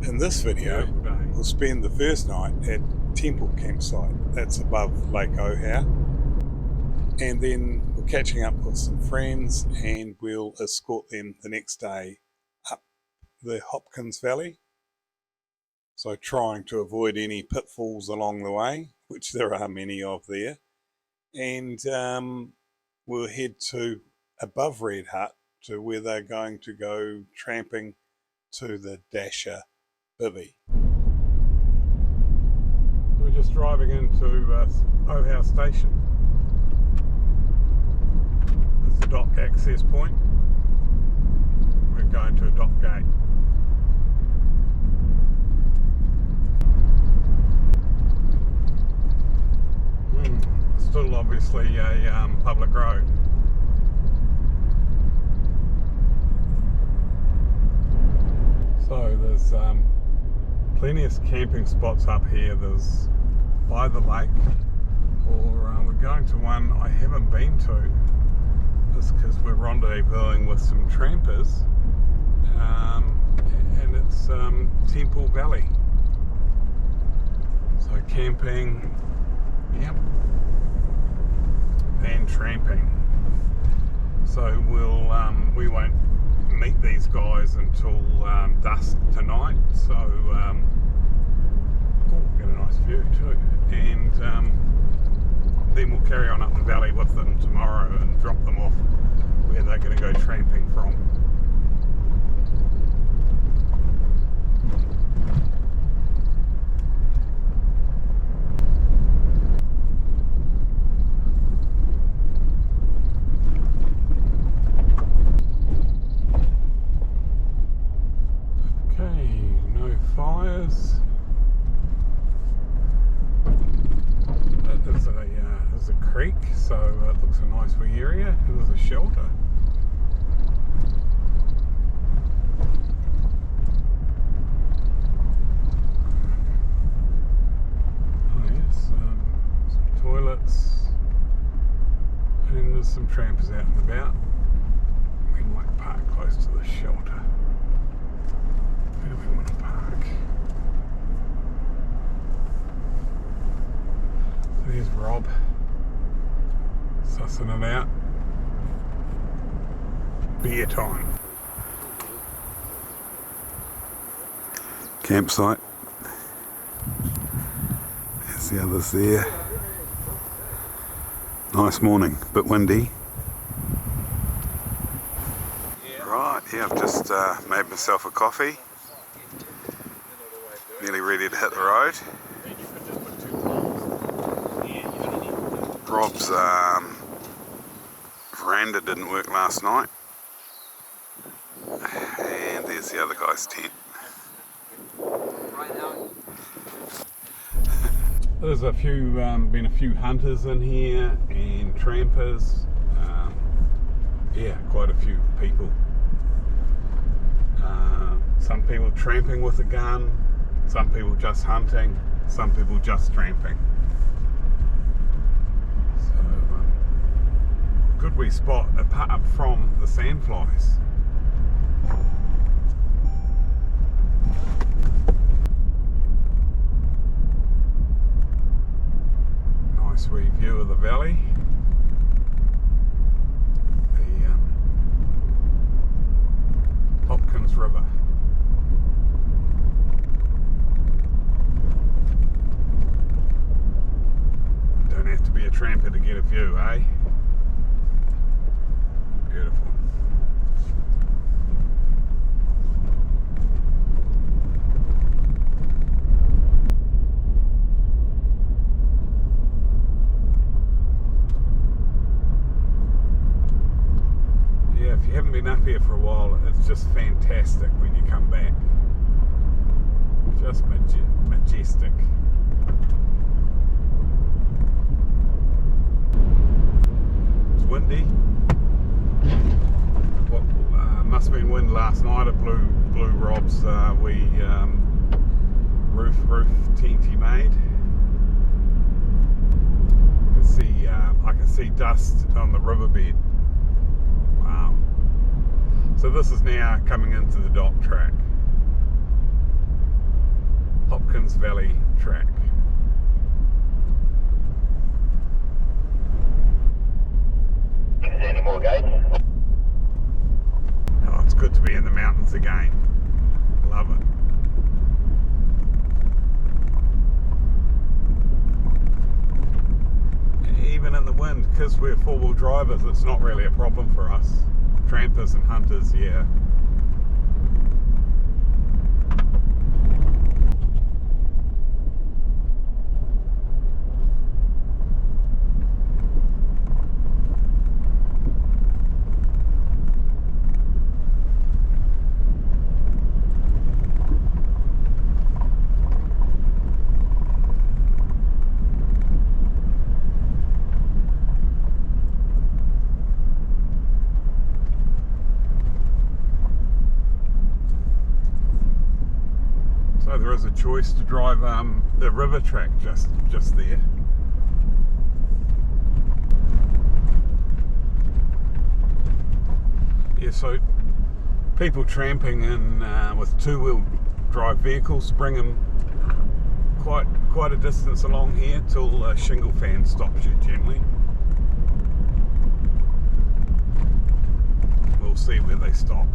In this video, we'll spend the first night at Temple Campsite, that's above Lake Ohau, and then we're catching up with some friends and we'll escort them the next day up the Hopkins Valley. So trying to avoid any pitfalls along the way, which there are many of there, and we'll head to above Red Hut to where they're going to go tramping to the Dasher Bivvy. We're just driving into Ohau Station. There's the dock access point. We're going to a dock gate. Still obviously a public road. So there's plenty of camping spots up here. There's by the lake, or we're going to one I haven't been to. Just because we're rendezvousing with some trampers, and it's Temple Valley. So camping, yep, and tramping. So we won't meet these guys until dusk tonight. So get a nice view too, and then we'll carry on up the valley with them tomorrow and drop them off where they're going to go tramping from. Okay, no fires. There's a creek, so it looks a nice wee area. There's a shelter. Oh yes, some toilets, and there's some trampers out and about. We might park close to the shelter. Where do we want to park? There's Rob, sussing it out. Beer time. Campsite. There's the others there. Nice morning, bit windy. Right, yeah, I've just made myself a coffee. Nearly ready to hit the road. Rob's veranda didn't work last night, and there's the other guy's tent. There's been a few hunters in here and trampers. Yeah, quite a few people. Some people tramping with a gun, some people just hunting, some people just tramping. Good wee spot apart from the sandflies. Nice wee view of the valley. The Hopkins River. Don't have to be a tramper to get a view, eh? Beautiful. Yeah, if you haven't been up here for a while, it's just fantastic when you come back. Just majestic. It's windy. What must have been wind last night. It blew Rob's wee roof tent he made. I can see dust on the riverbed. Wow. So this is now coming into the dock track. Hopkins Valley track. Any more gates? Oh, it's good to be in the mountains again. Love it. Even in the wind, because we're four-wheel drivers, it's not really a problem for us. Trampers and hunters, yeah. So there is a choice to drive the river track just there. Yeah, so people tramping in with two-wheel drive vehicles bring them quite a distance along here till a shingle fan stops you gently. We'll see where they stop.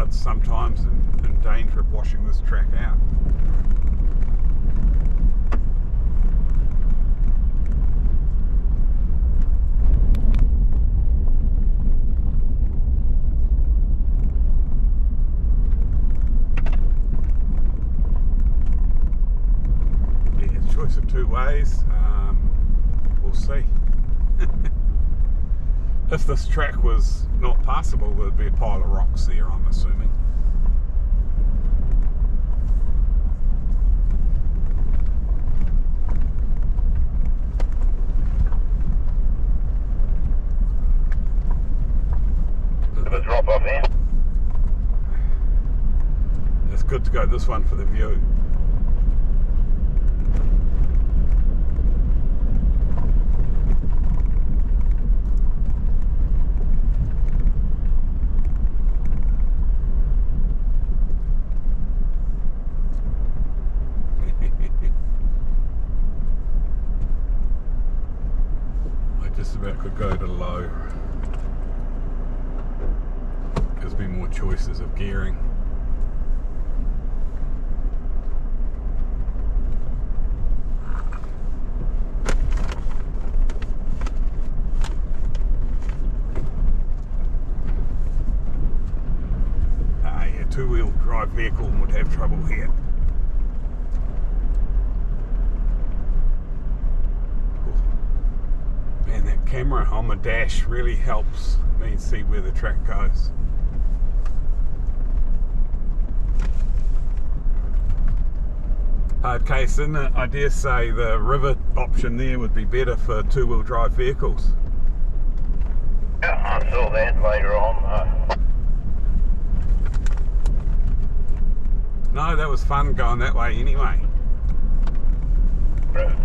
Sometimes in danger of washing this track out. Yeah, choice of two ways. We'll see. If this track was not passable, there'd be a pile of rocks there, I'm assuming. Bit of a drop off here. It's good to go this one for the view. Just about could go to low. Gives me more choices of gearing. Yeah, two-wheel drive vehicle would have trouble here. And that camera on the dash really helps me see where the track goes. Okay, so I dare say the river option there would be better for two-wheel drive vehicles. Yeah, I saw that later on. No, that was fun going that way anyway. Right.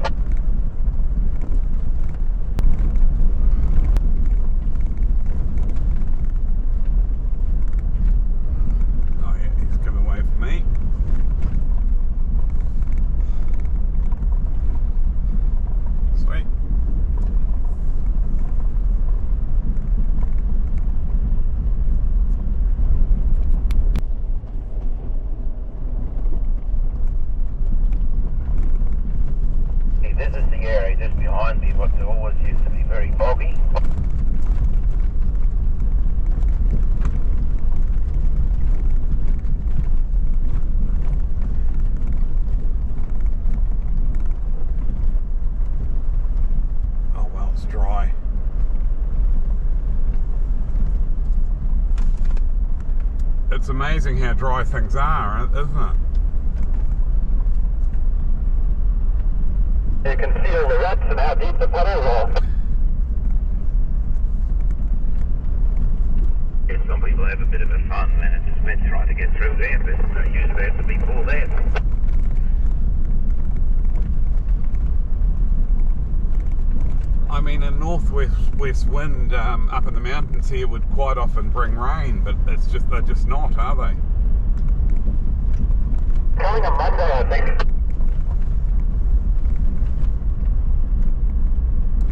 This is the area just behind me, what always used to be very boggy. Oh well, it's dry. It's amazing how dry things are, isn't it? You can feel the ruts and how deep the puddles are. It's some people have a bit of a fun when it's wet trying to get through there, but usually have to be full there. I mean, a northwest wind up in the mountains here would quite often bring rain, but they're just not, are they? Coming on Monday, I think.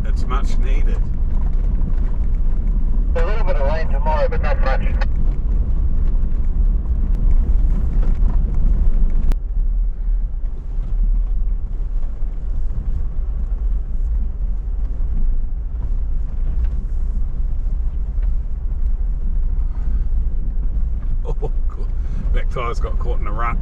It's much needed. A little bit of rain tomorrow, but not much. Oh, cool. Back tyre's got caught in a rut.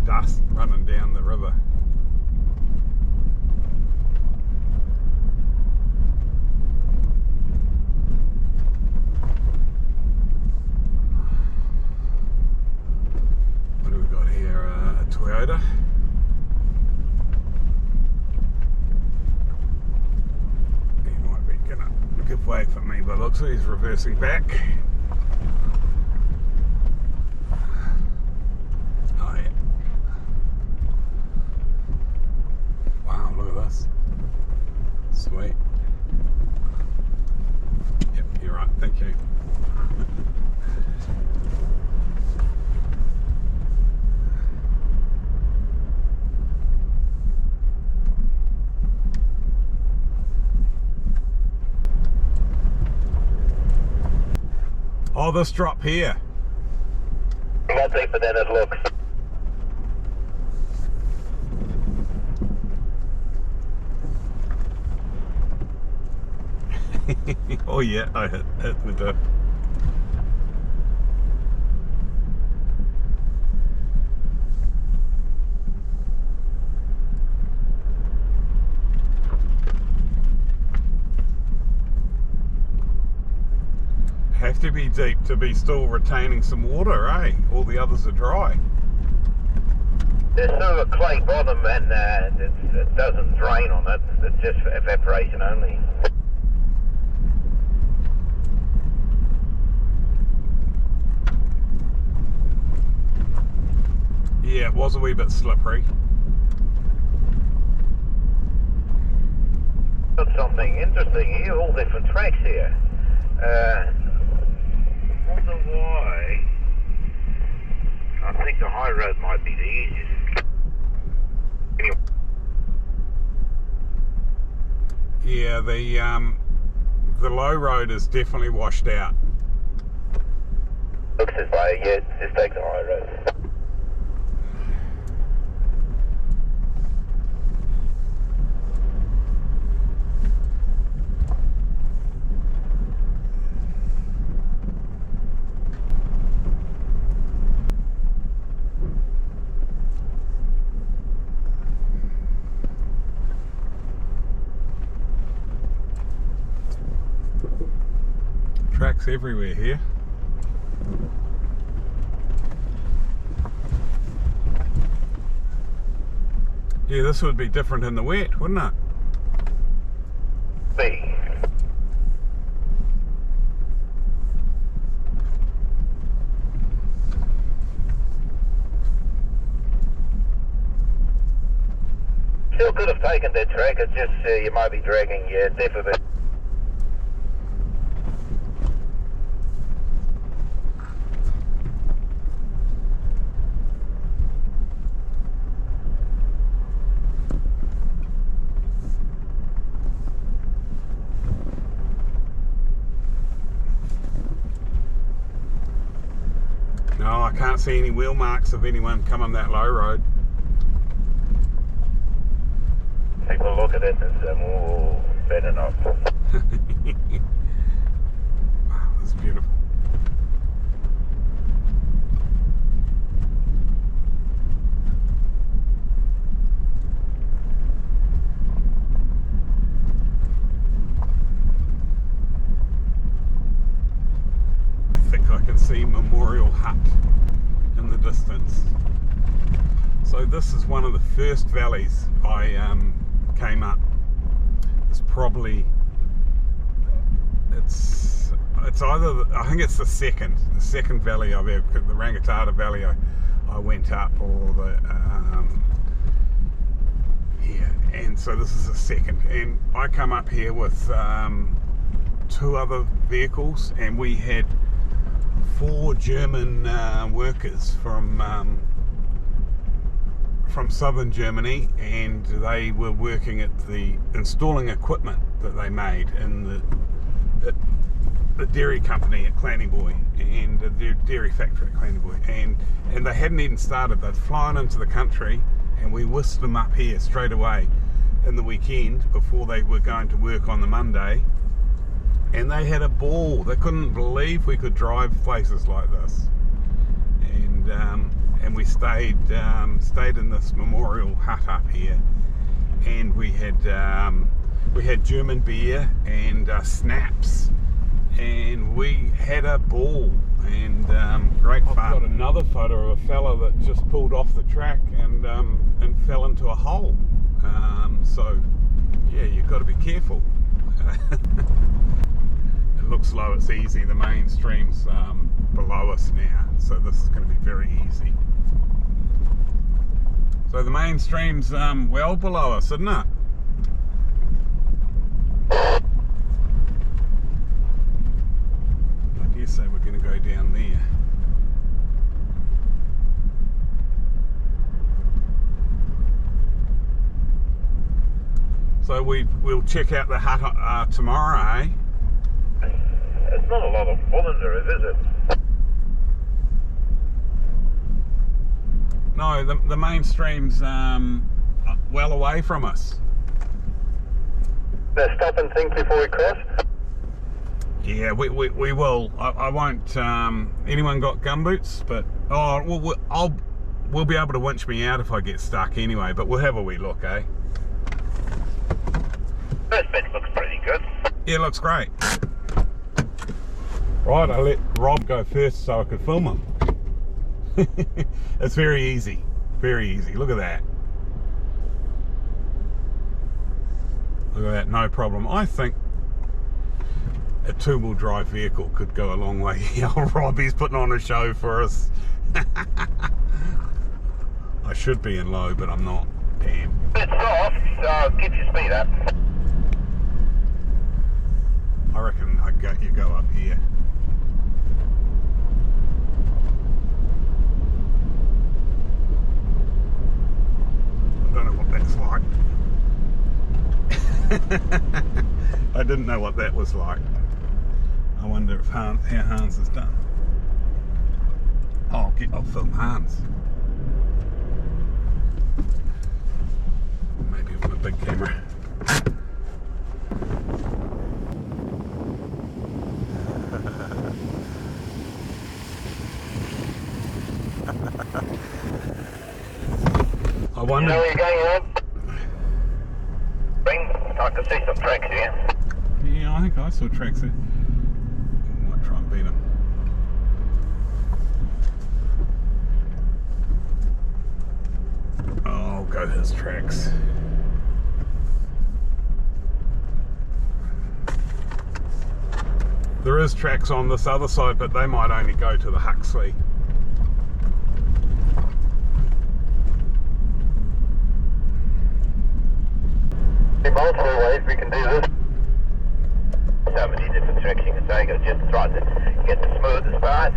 Dust running down the river. What do we got here? A Toyota. He might be gonna give way for me, but looks like he's reversing back. Sweet. Yep, you're right. Thank you. Oh, this drop here. Not deeper than it looks. Oh yeah, I hit the dip. Have to be deep to be still retaining some water, eh? All the others are dry. There's sort of a clay bottom and it doesn't drain on it. It's just for evaporation only. Yeah, it was a wee bit slippery. Got something interesting here, all different tracks here. Wonder why. I think the high road might be the easiest. Anyway. Yeah, the low road is definitely washed out. Looks this way, yeah, just take the high road. Tracks everywhere here. Yeah, this would be different in the wet, wouldn't it? B. Still could have taken that track, it's just you might be dragging your diff a bit. No, I can't see any wheel marks of anyone coming that low road. Take a look at it and say, oh, better not. Wow, that's beautiful. I think I can see Memorial Hut in the distance. So this is one of the first valleys I came up. It's probably, it's either, I think it's the second valley I've ever, the Rangitata Valley I went up, or the, yeah, and so this is the second. And I come up here with 2 other vehicles, and we had 4 German workers from southern Germany, and they were working at the installing equipment that they made in the dairy company at Clannyboy, and the dairy factory at Clannyboy, and they hadn't even started. They'd flown into the country, and we whisked them up here straight away in the weekend before they were going to work on the Monday, and they had a ball. They couldn't believe we could drive places like this, and we stayed in this Memorial Hut up here, and we had German beer and snaps, and we had a ball, and great fun. I've got another photo of a fella that just pulled off the track and fell into a hole. So yeah, you've got to be careful. It looks low, it's easy. The main stream's below us now, so this is going to be very easy. So the main stream's well below us, isn't it? I dare say we're going to go down there. So we'll check out the hut tomorrow, eh? It's not a lot of fun in there, is it? No, the main stream's well away from us. Now stop and think before we cross. Yeah, we will. I won't. Anyone got gumboots? But we'll be able to winch me out if I get stuck anyway. But we'll have a wee look, eh? This bit looks pretty good. Yeah, it looks great. Right, I let Rob go first so I could film him. It's very easy, very easy. Look at that. Look at that, no problem. I think a 2-wheel drive vehicle could go a long way here. Robbie's putting on a show for us. I should be in low, but I'm not. Damn. It's soft, so get your speed up. I reckon you go up here. I don't know what that's like. I didn't know what that was like. I wonder if how Hans has done. Oh, I'll film Hans. Maybe with a big camera. I wonder. You know where you're going on? I can see some tracks here. Yeah, I think I saw tracks there. Might try and beat them. Oh, I'll go is tracks. There is tracks on this other side, but they might only go to the Huxley. Multiple ways we can do this. So many different tricks you can take. I just tried to get the smoothest part.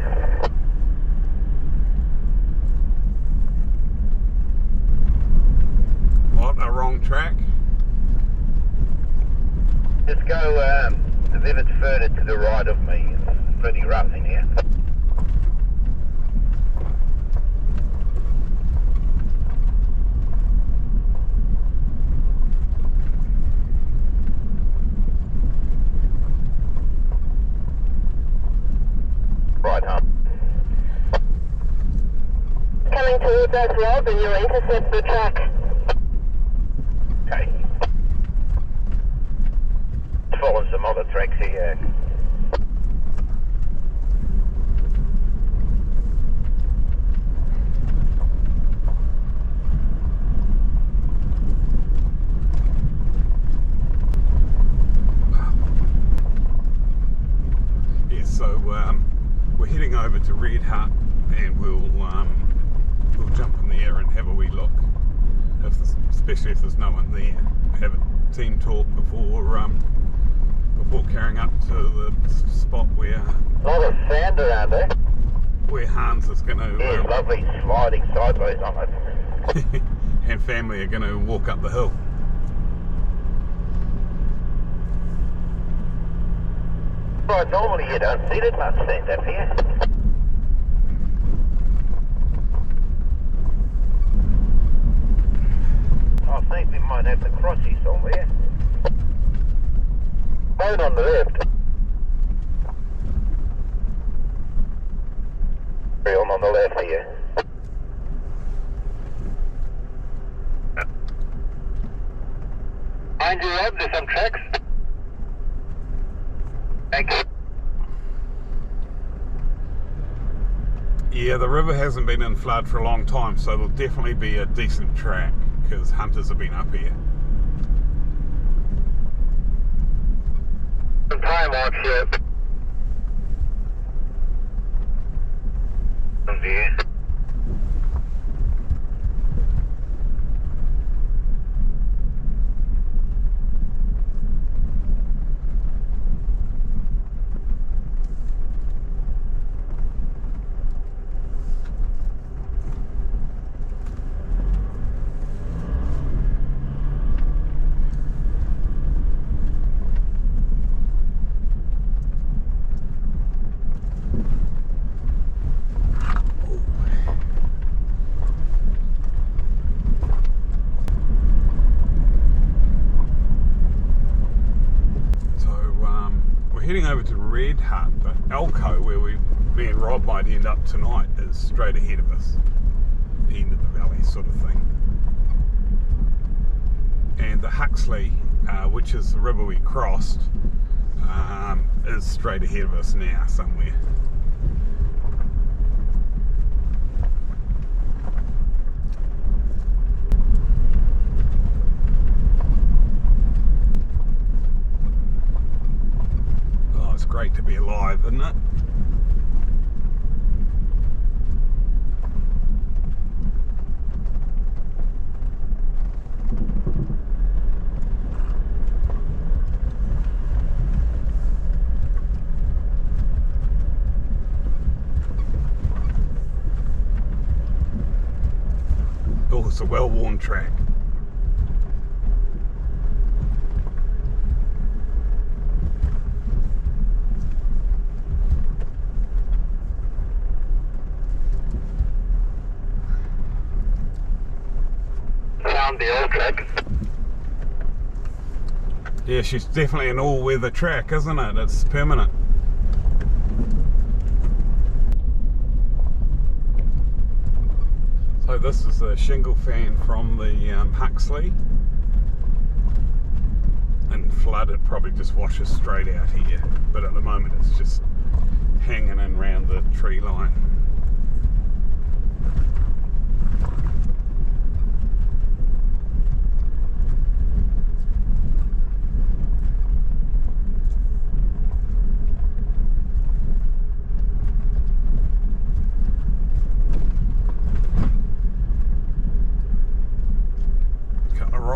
What, a wrong track? Just go a bit further to the right of me. It's pretty rough in here. Right, coming towards us, Rob, and you'll intercept the track. Okay. Following some other tracks here. Yeah, so we're heading over to Red Hut, and we'll jump in there and have a wee look. Especially if there's no one there, have a team talk before carrying up to the spot where A lot of sand around there. where Hans is going to Yeah, lovely sliding sideways on it. and family are going to walk up the hill. Right, normally you don't see that much sand up here. I think we might have to cross here somewhere. Going on the left. Film on the left here. Behind you, Rob, there's some tracks. Thank you. Yeah, the river hasn't been in flood for a long time, so there'll definitely be a decent track because hunters have been up here. Some time marks here. From there. Heading over to Red Hut, but Elko, where me and Rob might end up tonight, is straight ahead of us. End of the valley sort of thing. And the Huxley, which is the river we crossed, is straight ahead of us now somewhere. Great to be alive, isn't it? Oh, it's a well-worn track. The old track. Yeah, she's definitely an all-weather track, isn't it? It's permanent. So this is a shingle fan from the Huxley. And flood, it probably just washes straight out here. But at the moment it's just hanging in around the tree line.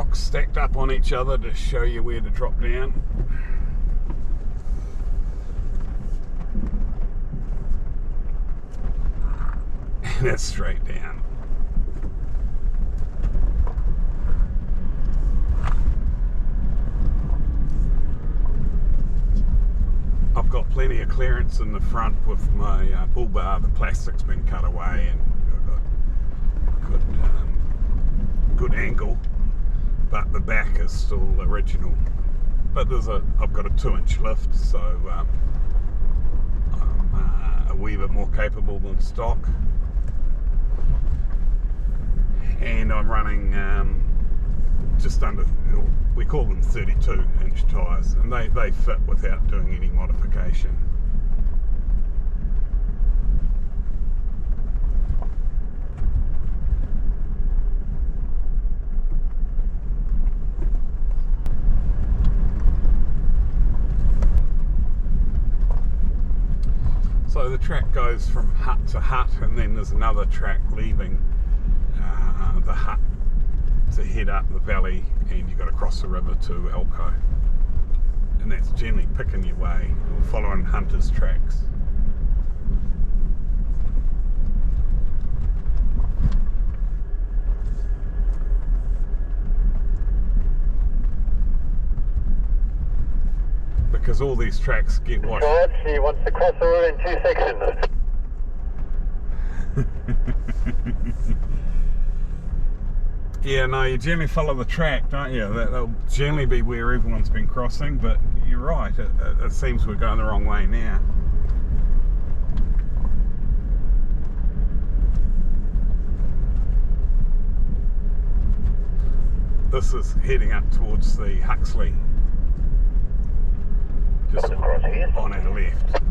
rocks stacked up on each other to show you where to drop down. And it's straight down. I've got plenty of clearance in the front with my bull bar. The plastic's been cut away and I've got good angle, but the back is still original. But I've got a 2-inch lift, so I'm a wee bit more capable than stock. And I'm running just under, we call them 32-inch tyres, and they fit without doing any modification. So the track goes from hut to hut, and then there's another track leaving the hut to head up the valley, and you've got to cross the river to Elko. And that's generally picking your way or following hunters' tracks. Because all these tracks get washed. George, he wants to cross the river in 2 sections. Yeah, no, you generally follow the track, don't you? That'll generally be where everyone's been crossing, but you're right, it seems we're going the wrong way now. This is heading up towards the Huxley, just on our left.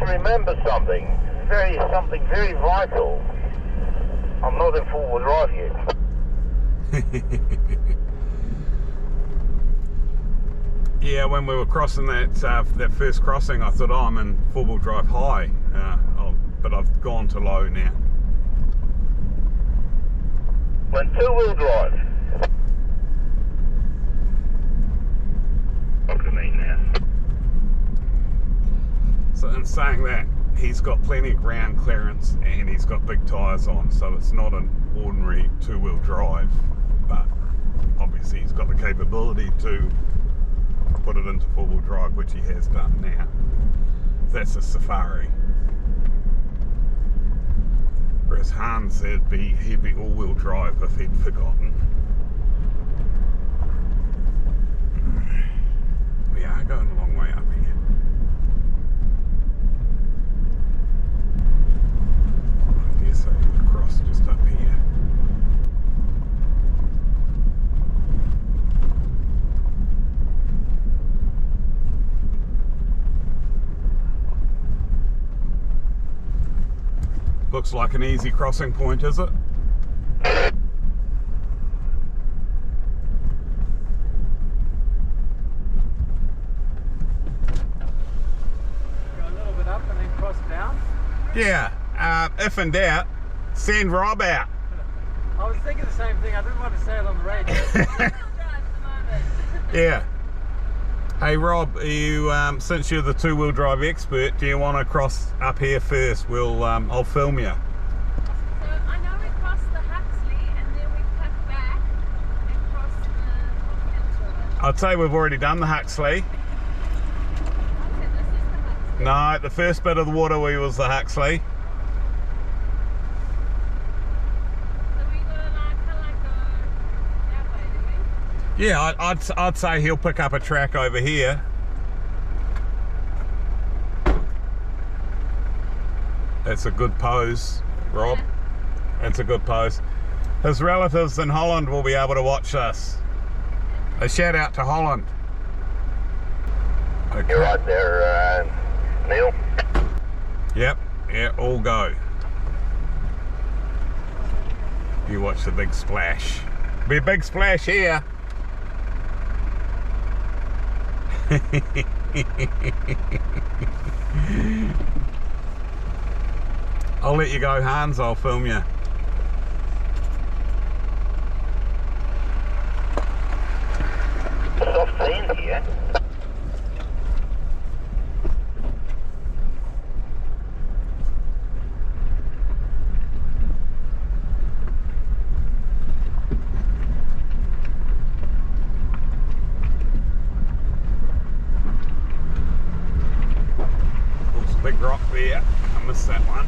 Remember something very vital. I'm not in four-wheel drive yet. Yeah, when we were crossing that first crossing, I thought, oh, I'm in four-wheel drive high, but I've gone to low now. I'm in two-wheel drive. Look at me now. So in saying that, he's got plenty of ground clearance and he's got big tyres on, so it's not an ordinary two-wheel drive, but obviously he's got the capability to put it into four-wheel drive, which he has done now. That's a Safari. Whereas Hans said he'd be all-wheel drive if he'd forgotten. We are going a long way up here. I guess I would cross just up here. Looks like an easy crossing point, is it? Go a little bit up and then cross down. Yeah, if in doubt, send Rob out. I was thinking the same thing. I didn't want to say it on the radio. Yeah. Hey Rob, are you since you're the two-wheel drive expert, do you want to cross up here first? I'll film you. So I know we crossed the Huxley and then we cut back and crossed the Hopkins River. I'd say we've already done the Huxley. Okay, this is the Huxley. No, the first bit of the waterway was the Huxley. So we gotta like go that way, do we? Yeah, I'd say he'll pick up a track over here. That's a good pose, Rob. Yeah. That's a good pose. His relatives in Holland will be able to watch this. A shout out to Holland. Okay. You're right there, Neil. Yep, yeah, all go. You watch the big splash. Be a big splash here. I'll let you go, Hans. I'll film you. Soft sand here. There's a big rock there. I missed that one.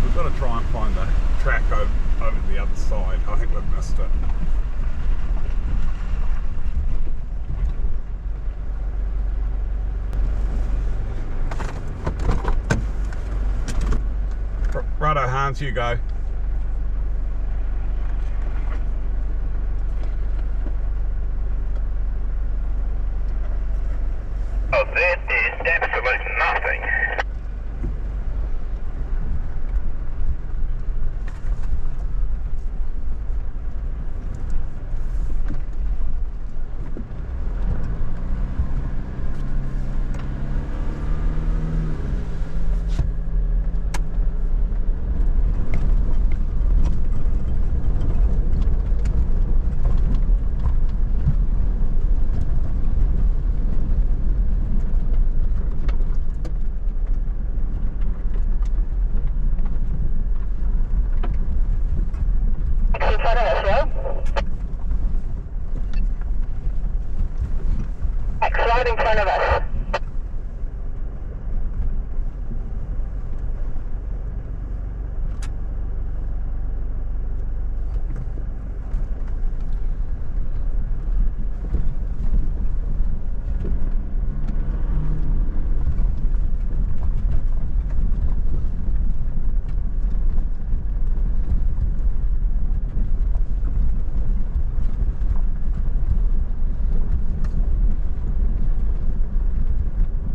We've got to try and find the track over the other side. I think we've missed it. Righto, Hans, you go. Oh, that is absolute nothing. In front of us, Rob. Right in front of us.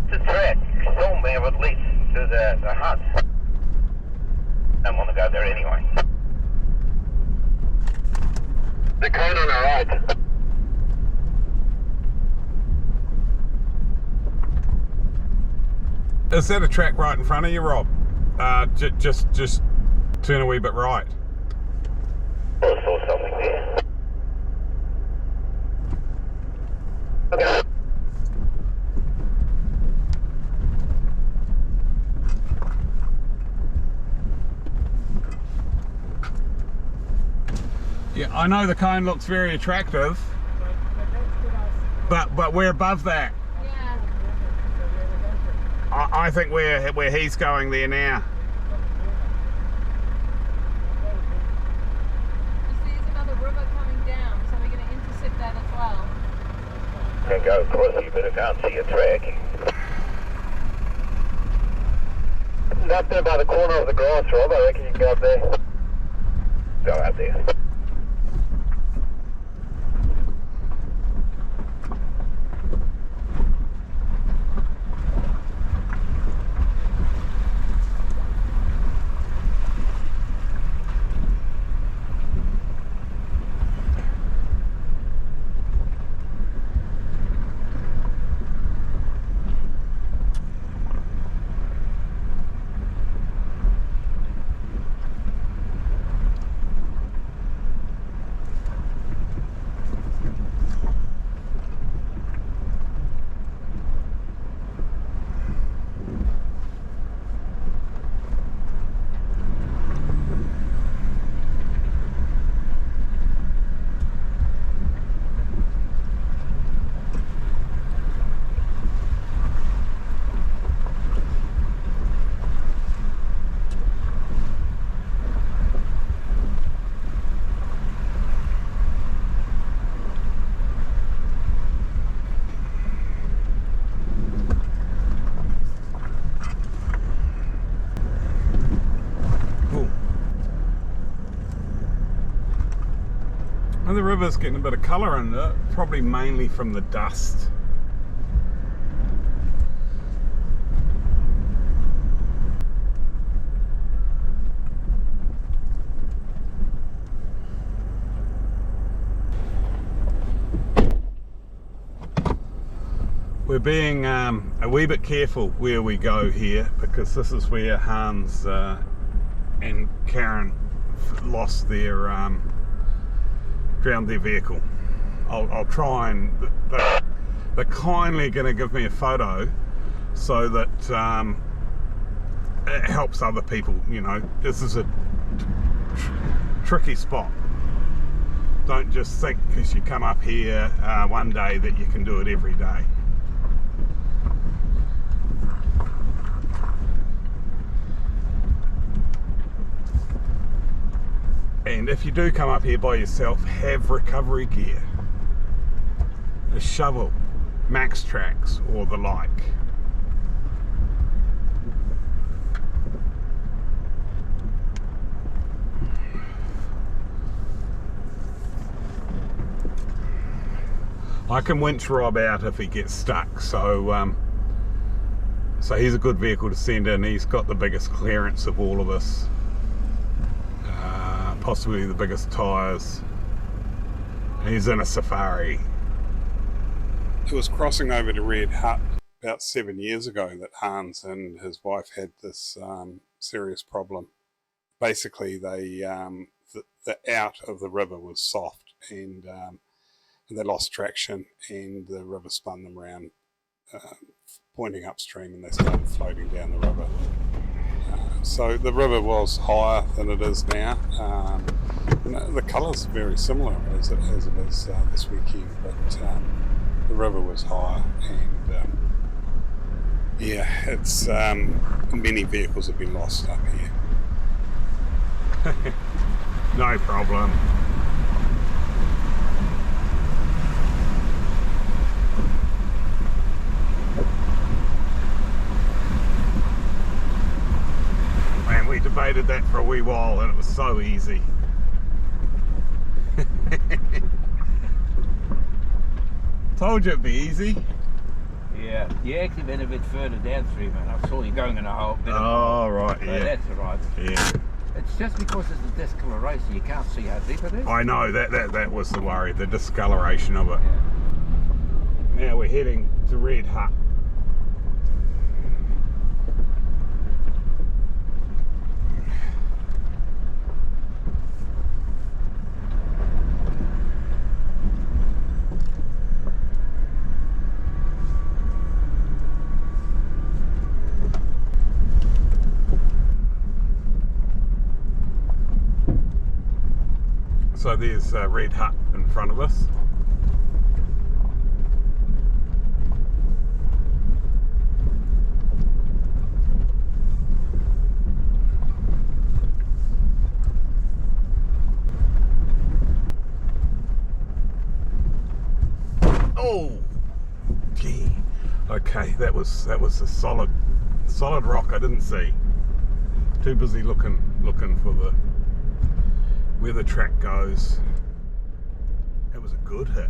It's a threat. Still may have leads to the hut. Don't want to go there anyway. The cone on our right. Is that a track right in front of you, Rob? Just turn a wee bit right. Oh, I saw something there. Okay. Yeah, I know the cone looks very attractive, but we're above that. Yeah. I think where he's going there now. You see, there's another river coming down, so we're going to intercept that as well. Can't go across, you better can't see a track. Up there by the corner of the grass, Rob, I reckon you can go up there. Go out there. And the river's getting a bit of colour in it, probably mainly from the dust. We're being a wee bit careful where we go here, because this is where Hans and Karen lost their drowned their vehicle. I'll try and they're kindly going to give me a photo so that it helps other people. You know, this is a tricky spot. Don't just think because you come up here one day that you can do it every day. And if you do come up here by yourself, have recovery gear. A shovel, max tracks, or the like. I can winch Rob out if he gets stuck, so he's a good vehicle to send in. He's got the biggest clearance of all of us. Possibly the biggest tyres. He's in a Safari. It was crossing over to Red Hut about 7 years ago that Hans and his wife had this serious problem. Basically, the out of the river was soft, and they lost traction, and the river spun them around, pointing upstream, and they started floating down the river. So the river was higher than it is now. The colours are very similar as it is this weekend, but the river was higher, and yeah, it's many vehicles have been lost up here. No problem. Man, we debated that for a wee while and it was so easy. Told you it'd be easy. Yeah, you actually went a bit further downstream, and I saw you going in a hole. Oh, right, So yeah. that's all right. Yeah. It's just because it's a discoloration, you can't see how deep it is. I know, that was the worry, the discoloration of it. Yeah. Now we're heading to Red Hut. So there's Red Hut in front of us. Oh, gee. Okay, that was a solid rock I didn't see. Too busy looking for the where the track goes. That was a good hit.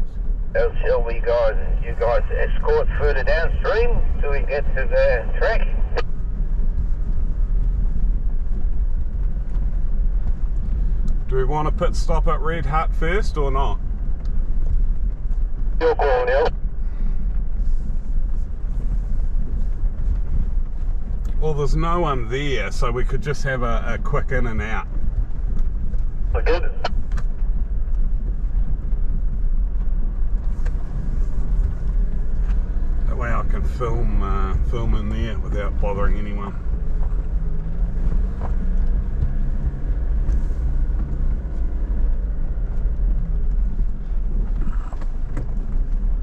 Shall you guys escort further downstream till we get to the track? Do we want to pit stop at Red Hut first or not? Your call, Neil. Well, there's no one there, so we could just have a quick in and out. Good. That way I can film in there without bothering anyone.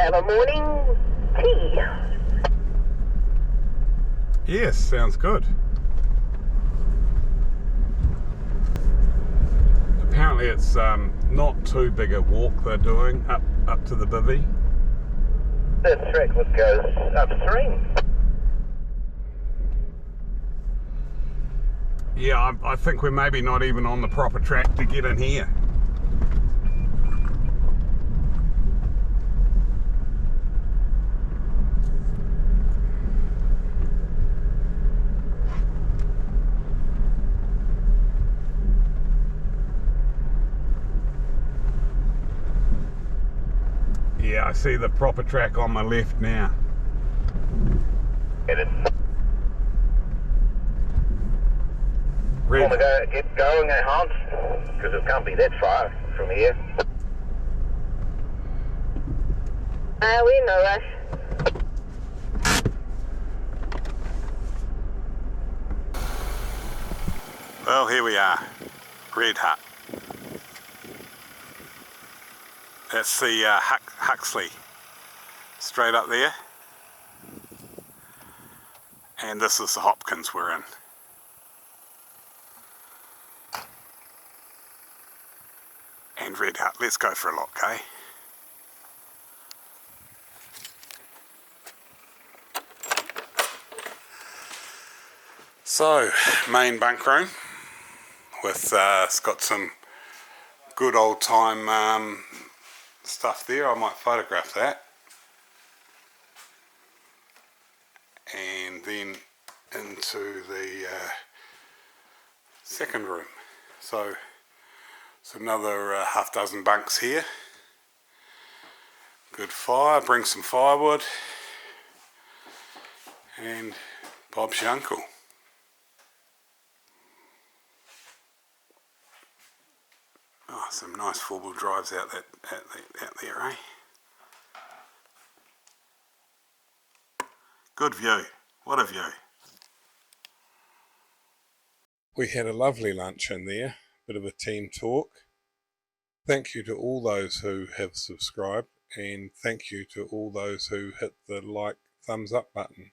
Have a morning tea. Yes, sounds good. Apparently it's not too big a walk they're doing up to the bivvy. The track would go upstream. Yeah, I think we're maybe not even on the proper track to get in here. I see the proper track on my left now. Get it. Red. Want to go, get going, Hans? Because it can't be that far from here. We in no rush. Well, here we are, Red Hut. That's the Huxley, straight up there. And this is the Hopkins we're in. And Red Hut, let's go for a look, eh? So, main bunk room with it's got some good old time stuff there. I might photograph that. And then into the second room. So it's another half dozen bunks here. Good fire, bring some firewood, and Bob's your uncle. Oh, some nice four-wheel drives out there, eh? Good view. What a view. We had a lovely lunch in there, bit of a team talk. Thank you to all those who have subscribed, and thank you to all those who hit the like thumbs up button.